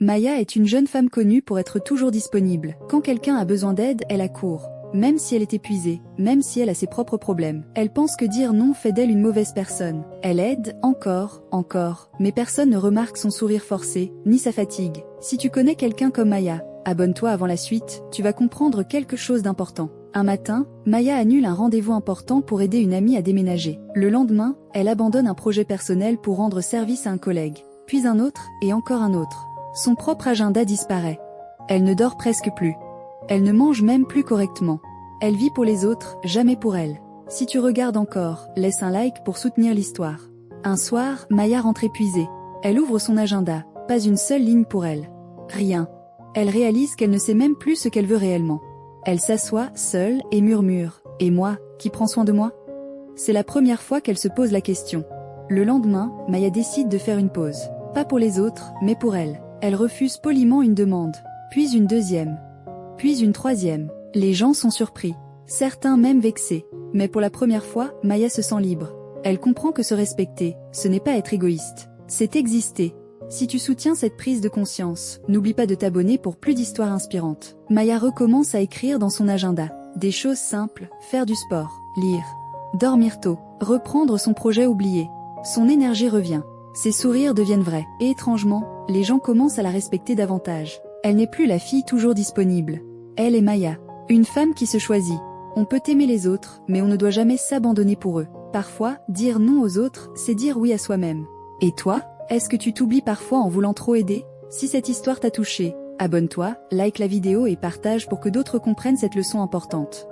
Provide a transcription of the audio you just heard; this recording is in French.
Maya est une jeune femme connue pour être toujours disponible. Quand quelqu'un a besoin d'aide, elle accourt. Même si elle est épuisée, même si elle a ses propres problèmes. Elle pense que dire non fait d'elle une mauvaise personne. Elle aide, encore, mais personne ne remarque son sourire forcé, ni sa fatigue. Si tu connais quelqu'un comme Maya, abonne-toi avant la suite, tu vas comprendre quelque chose d'important. Un matin, Maya annule un rendez-vous important pour aider une amie à déménager. Le lendemain, elle abandonne un projet personnel pour rendre service à un collègue. Puis un autre, et encore un autre. Son propre agenda disparaît. Elle ne dort presque plus. Elle ne mange même plus correctement. Elle vit pour les autres, jamais pour elle. Si tu regardes encore, laisse un like pour soutenir l'histoire. Un soir, Maya rentre épuisée. Elle ouvre son agenda, pas une seule ligne pour elle. Rien. Elle réalise qu'elle ne sait même plus ce qu'elle veut réellement. Elle s'assoit, seule, et murmure. « Et moi, qui prend soin de moi ?» C'est la première fois qu'elle se pose la question. Le lendemain, Maya décide de faire une pause. Pas pour les autres, mais pour elle. Elle refuse poliment une demande, puis une deuxième, puis une troisième. Les gens sont surpris, certains même vexés. Mais pour la première fois, Maya se sent libre. Elle comprend que se respecter, ce n'est pas être égoïste, c'est exister. Si tu soutiens cette prise de conscience, n'oublie pas de t'abonner pour plus d'histoires inspirantes. Maya recommence à écrire dans son agenda. Des choses simples, faire du sport, lire, dormir tôt, reprendre son projet oublié. Son énergie revient. Ses sourires deviennent vrais, et étrangement, les gens commencent à la respecter davantage. Elle n'est plus la fille toujours disponible. Elle est Maya, une femme qui se choisit. On peut aimer les autres, mais on ne doit jamais s'abandonner pour eux. Parfois, dire non aux autres, c'est dire oui à soi-même. Et toi, est-ce que tu t'oublies parfois en voulant trop aider? Si cette histoire t'a touché, abonne-toi, like la vidéo et partage pour que d'autres comprennent cette leçon importante.